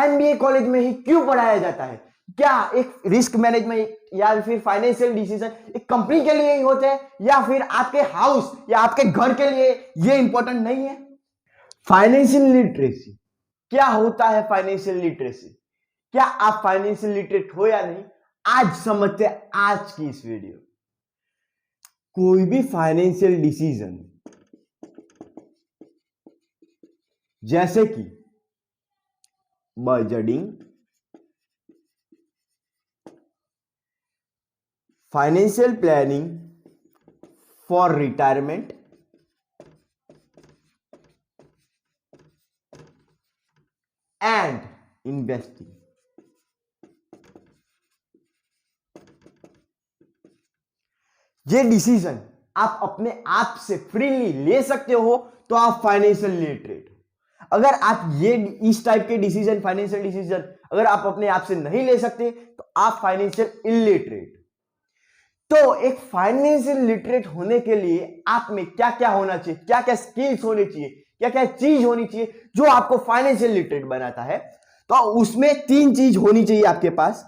MBA college में ही क्यों पढ़ाया जाता है? क्या एक रिस्क मैनेजमेंट या फिर फाइनेंशियल डिसीजन एक कंपनी के लिए ही होते हैं, या फिर आपके हाउस या आपके घर के लिए ये इंपॉर्टेंट नहीं है? फाइनेंशियल लिटरेसी क्या होता है? फाइनेंशियल लिटरेसी, क्या आप फाइनेंशियल लिटरेट हो या नहीं, आज समझते हैं आज की इस वीडियो। कोई भी फाइनेंशियल डिसीजन जैसे कि budgeting, financial planning for retirement, and investing, ये डिसीजन आप अपने आप से फ्रीली ले सकते हो तो आप फाइनेंशियल लिटरेट हो। अगर आप ये इस टाइप के डिसीजन, फाइनेंशियल डिसीजन अगर आप अपने आप से नहीं ले सकते तो आप फाइनेंशियल इलिटरेट। तो एक फाइनेंशियल लिटरेट होने के लिए आप में क्या क्या होना चाहिए, क्या क्या स्किल्स होने चाहिए, क्या क्या चीज होनी चाहिए जो आपको फाइनेंशियल लिटरेट बनाता है? तो उसमें 3 चीज होनी चाहिए आपके पास।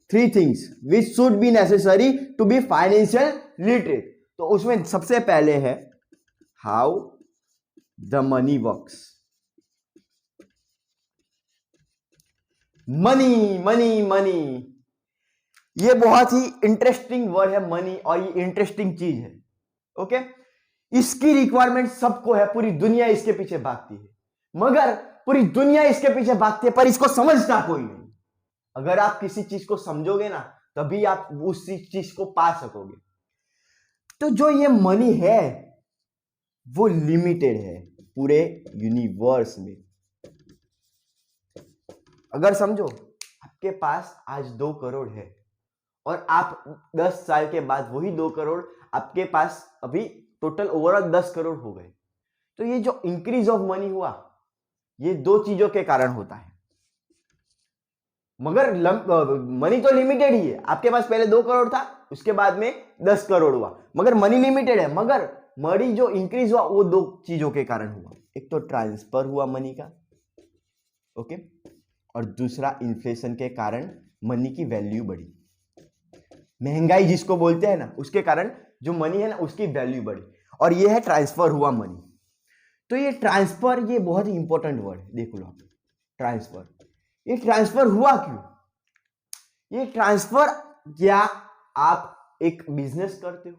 3 things which should be necessary to be financial literate। तो उसमें सबसे पहले है how the money works. Money money money, ये बहुत ही इंटरेस्टिंग वर्ड है मनी, और ये इंटरेस्टिंग चीज है। ओके, इसकी रिक्वायरमेंट सबको है, पूरी दुनिया इसके पीछे भागती है, मगर पूरी दुनिया इसके पीछे भागती है पर इसको समझता कोई नहीं। अगर आप किसी चीज को समझोगे ना तभी आप उस चीज को पा सकोगे। तो जो ये मनी है वो लिमिटेड है पूरे यूनिवर्स में। अगर समझो आपके पास आज 2 करोड़ है और आप 10 साल के बाद वही 2 करोड़ आपके पास अभी टोटल ओवरऑल 10 करोड़ हो गए, तो ये जो इंक्रीज ऑफ मनी हुआ ये 2 चीजों के कारण होता है। मगर मनी तो लिमिटेड ही है, आपके पास पहले 2 करोड़ था, उसके बाद में 10 करोड़ हुआ, मगर मनी लिमिटेड है। मगर मनी जो इंक्रीज हुआ वो 2 चीजों के कारण हुआ। एक तो ट्रांसफर हुआ मनी का, ओके, और दूसरा इन्फ्लेशन के कारण मनी की वैल्यू बढ़ी। महंगाई जिसको बोलते हैं ना, उसके कारण जो मनी है ना उसकी वैल्यू बढ़ी, और ये है ट्रांसफर हुआ मनी। तो ये ट्रांसफर, ये बहुत ही इंपॉर्टेंट वर्ड है, देख लो आप, ट्रांसफर। ये ट्रांसफर हुआ क्यों? ये ट्रांसफर, क्या आप एक बिजनेस करते हो,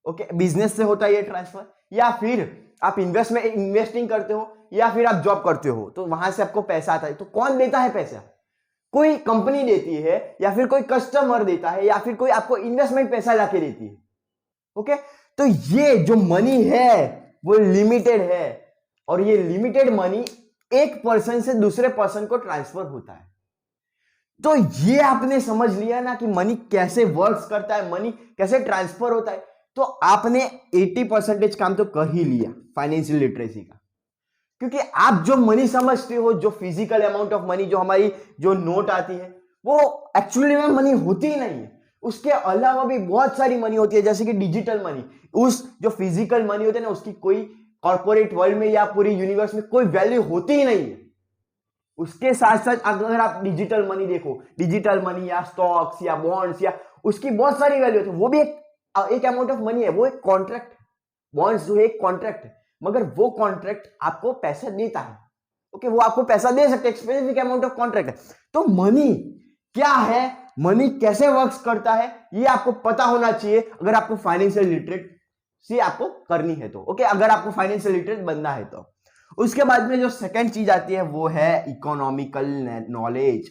ओके, बिजनेस से होता है ये ट्रांसफर, या फिर आप इन्वेस्टिंग करते हो, या फिर आप जॉब करते हो तो वहां से आपको पैसा आता है। तो कौन देता है पैसा? कोई कंपनी देती है, या फिर कोई कस्टमर देता है, या फिर कोई आपको इन्वेस्टमेंट पैसा लाके देती है। ओके, तो ये जो मनी है वो लिमिटेड है, और ये लिमिटेड मनी एक पर्सन से दूसरे पर्सन को ट्रांसफर होता है। तो ये आपने समझ लिया ना कि मनी कैसे वर्क्स करता है, मनी कैसे ट्रांसफर होता है, तो आपने 80% काम तो कर ही लिया फाइनेंशियल लिटरेसी का। क्योंकि आप जो मनी समझते हो, जो फिजिकल अमाउंट ऑफ मनी, जो हमारी जो नोट आती है, वो एक्चुअली में मनी होती ही नहीं है। उसके अलावा भी बहुत सारी मनी होती है, जैसे कि डिजिटल मनी। उस जो फिजिकल मनी होते हैं ना, उसकी कोई कॉर्पोरेट वर्ल्ड में या पूरी यूनिवर्स में कोई वैल्यू होती ही नहीं है। उसके साथ साथ अगर आप डिजिटल मनी देखो, डिजिटल मनी या स्टॉक्स या बॉन्ड्स, या उसकी बहुत सारी वैल्यू होती है, वो भी एक अमाउंट ऑफ मनी है, वो एक कॉन्ट्रैक्ट। बॉन्ड्स जो है एक कॉन्ट्रैक्ट है, मगर वो कॉन्ट्रैक्ट आपको पैसा देता है। ओके, वो आपको पैसा दे सकते हैं, स्पेसिफिक अमाउंट ऑफ कॉन्ट्रैक्ट है। तो मनी क्या है, मनी कैसे वर्क्स करता है, ये आपको पता होना चाहिए अगर आपको फाइनेंशियल लिटरेसी आपको करनी है तो। ओके, अगर आपको फाइनेंशियल लिटरेट बनना है तो। उसके बाद में जो सेकंड चीज आती है वो है इकोनॉमिकल नॉलेज।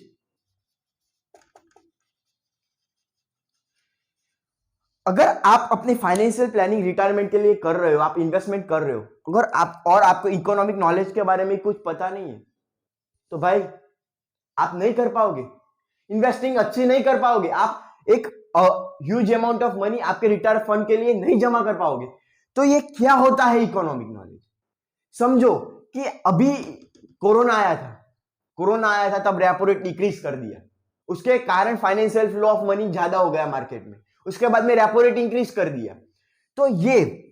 अगर आप अपने फाइनेंशियल प्लानिंग रिटायरमेंट के लिए कर रहे हो, आप इन्वेस्टमेंट कर रहे हो, अगर आपको इकोनॉमिक नॉलेज के बारे में कुछ पता नहीं है, तो भाई आप नहीं कर पाओगे, इन्वेस्टिंग अच्छी नहीं कर पाओगे, आप एक ह्यूज अमाउंट ऑफ मनी आपके रिटायर फंड के लिए नहीं जमा कर पाओगे। तो ये क्या होता है इकोनॉमिक नॉलेज? समझो कि अभी कोरोना आया था, तब रेपो रेट डिक्रीज कर दिया, उसके कारण फाइनेंशियल फ्लो ऑफ मनी ज्यादा हो गया मार्केट में। उसके बाद में रेपो रेट इंक्रीज कर दिया। तो ये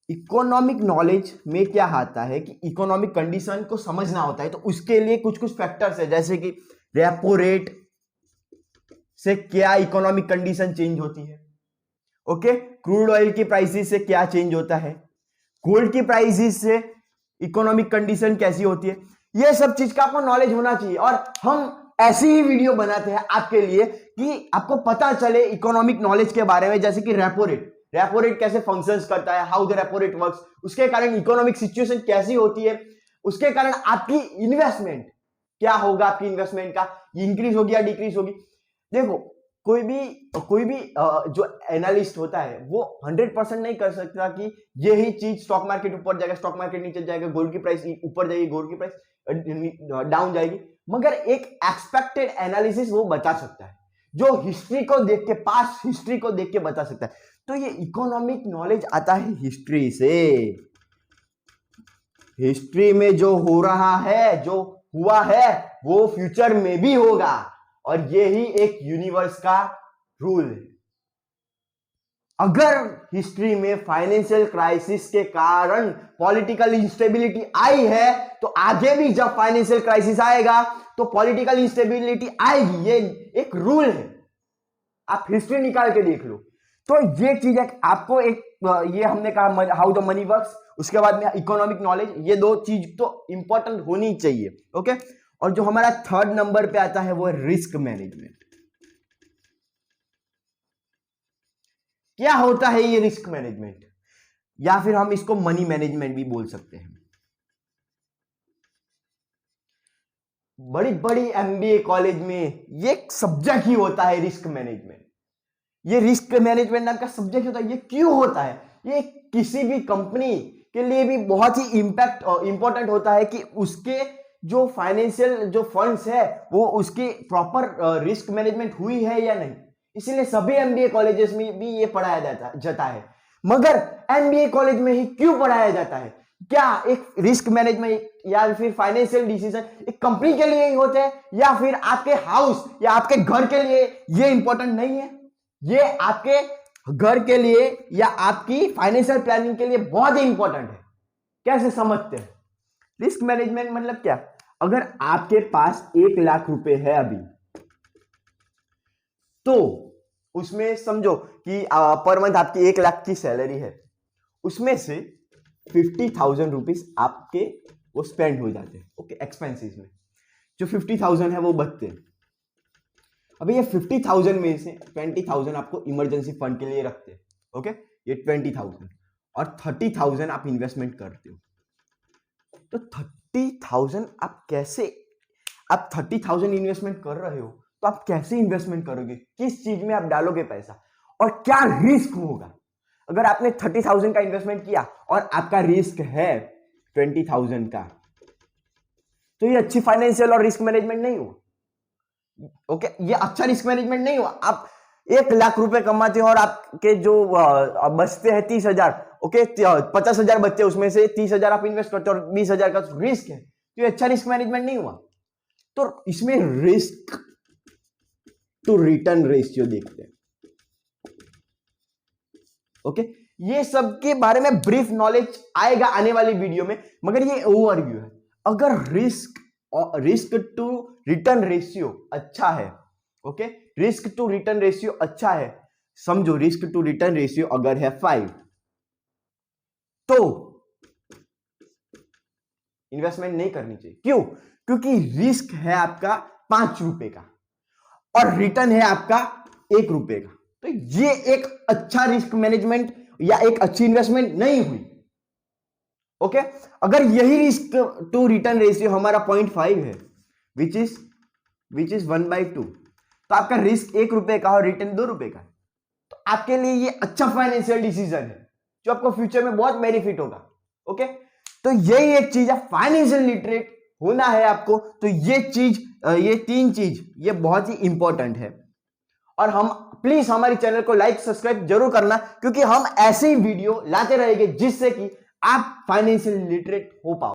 इकोनॉमिक नॉलेज में क्या आता है कि इकोनॉमिक कंडीशन को समझना होता है, तो उसके लिए कुछ कुछ फैक्टर्स है, जैसे कि रेपो रेट से क्या इकोनॉमिक कंडीशन चेंज होती है, ओके, क्रूड ऑयल की प्राइसेस से क्या चेंज होता है, गोल्ड की प्राइसेस से इकोनॉमिक कंडीशन कैसी होती है, ये सब चीज का आपको नॉलेज होना चाहिए। और हम ऐसी ही वीडियो बनाते हैं आपके लिए कि आपको पता चले इकोनॉमिक नॉलेज के बारे में, जैसे कि रेपो रेट कैसे फंक्शंस करता है, how the repo rate works, उसके कारण इकोनॉमिक सिचुएशन कैसी होती है, उसके कारण आपकी इन्वेस्टमेंट क्या होगा, आपकी इन्वेस्टमेंट का इंक्रीज होगी या डिक्रीज होगी। देखो, कोई भी जो एनालिस्ट होता है वो 100% नहीं कर सकता कि यही चीज स्टॉक मार्केट ऊपर जाएगा, स्टॉक मार्केट नीचे जाएगा, गोल्ड की प्राइस ऊपर जाएगी, गोल्ड की प्राइस डाउन जाएगी, मगर एक एक्सपेक्टेड एनालिसिस वो बता सकता है, जो हिस्ट्री को देख के, पास्ट हिस्ट्री को देख के बता सकता है। तो ये इकोनॉमिक नॉलेज आता है हिस्ट्री से। हिस्ट्री में जो हो रहा है, जो हुआ है, वो फ्यूचर में भी होगा, और यही एक यूनिवर्स का रूल है। अगर हिस्ट्री में फाइनेंशियल क्राइसिस के कारण पॉलिटिकल इंस्टेबिलिटी आई है, तो आगे भी जब फाइनेंशियल क्राइसिस आएगा तो पॉलिटिकल इंस्टेबिलिटी आएगी, ये एक रूल है, आप हिस्ट्री निकाल के देख लो। तो ये चीज है, आपको एक, ये हमने कहा हाउ द मनी वर्क्स, उसके बाद में इकोनॉमिक नॉलेज, ये दो चीज तो इंपॉर्टेंट होनी चाहिए, ओके। और जो हमारा थर्ड नंबर पे आता है वो है रिस्क मैनेजमेंट। क्या होता है ये रिस्क मैनेजमेंट, या फिर हम इसको मनी मैनेजमेंट भी बोल सकते हैं। बड़ी बड़ी एमबीए कॉलेज में ये सब्जेक्ट ही होता है रिस्क मैनेजमेंट। ये रिस्क मैनेजमेंट नाम का सब्जेक्ट होता है। ये क्यों होता है? ये किसी भी कंपनी के लिए भी बहुत ही इंपॉर्टेंट होता है कि उसके जो फाइनेंशियल जो फंड्स है वो उसकी प्रॉपर रिस्क मैनेजमेंट हुई है या नहीं। इसीलिए सभी एमबीए कॉलेजेस में भी ये पढ़ाया जाता है। मगर एमबीए कॉलेज में ही क्यों पढ़ाया जाता है? क्या एक रिस्क मैनेजमेंट या फिर फाइनेंशियल डिसीजन एक कंपनी के लिए ही होते हैं, या फिर आपके हाउस या आपके घर के लिए ये इंपॉर्टेंट नहीं है? ये आपके घर के लिए या आपकी फाइनेंशियल प्लानिंग के लिए बहुत ही इंपॉर्टेंट है। कैसे समझते हैं? रिस्क मैनेजमेंट मतलब क्या? अगर आपके पास 1 लाख रुपए है अभी, तो उसमें समझो कि पर मंथ आपकी 1 लाख की सैलरी है, उसमें से 50,000 रुपीज आपके वो स्पेंड हो जाते हैं, ओके, एक्सपेंसेस में। जो 50,000 है वो बचते हैं। अभी ये 50,000 में से 20,000 आपको इमरजेंसी फंड के लिए रखते हैं, ओके, ये 20,000, और 30,000 आप इन्वेस्टमेंट करते हो। तो 30,000 आप 30,000 इन्वेस्टमेंट कर रहे हो, तो आप कैसे इन्वेस्टमेंट करोगे? किस चीज में आप डालोगे पैसा, और क्या रिस्क होगा? अगर आपने 30,000 का इन्वेस्टमेंट किया और आपका रिस्क है 20,000 का, तो ये अच्छी फाइनेंशियल और रिस्क मैनेजमेंट नहीं हुआ, ओके, ये अच्छा रिस्क मैनेजमेंट नहीं हुआ। आप 1 लाख रुपए कमाते हो और आपके जो बचते हैं 30,000, ओके, 50,000 बचते हैं, उसमें से 30,000 आप इन्वेस्ट करते हो और 20,000 का रिस्क है, तो ये अच्छा रिस्क मैनेजमेंट नहीं हुआ। तो इसमें रिस्क टू रिटर्न रेशियो देखते हैं, ओके। ये सब के बारे में ब्रीफ नॉलेज आएगा आने वाली वीडियो में, मगर ये ओवरव्यू है। अगर रिस्क टू रिटर्न रेशियो अच्छा है, okay, risk to return ratio अच्छा है, समझो रिस्क टू रिटर्न रेशियो अगर है 5, तो इन्वेस्टमेंट नहीं करनी चाहिए। क्यों? क्योंकि रिस्क है आपका 5 रुपए का और रिटर्न है आपका 1 रुपए का, तो ये एक अच्छा रिस्क मैनेजमेंट या एक अच्छी इन्वेस्टमेंट नहीं हुई, ओके। अगर यही रिस्क टू रिटर्न रेशियो हमारा 0.5 है, विच इज 1/2, तो आपका रिस्क 1 रुपए का और रिटर्न 2 रुपए का, तो आपके लिए ये अच्छा फाइनेंशियल डिसीजन है जो आपको फ्यूचर में बहुत बेनिफिट होगा, ओके। तो यही एक चीज है, फाइनेंशियल लिटरेट होना है आपको। तो ये 3 चीज ये बहुत ही इंपॉर्टेंट है। और हम प्लीज हमारे चैनल को लाइक सब्सक्राइब जरूर करना, क्योंकि हम ऐसे ही वीडियो लाते रहेंगे जिससे कि आप फाइनेंशियल लिटरेट हो पाओ।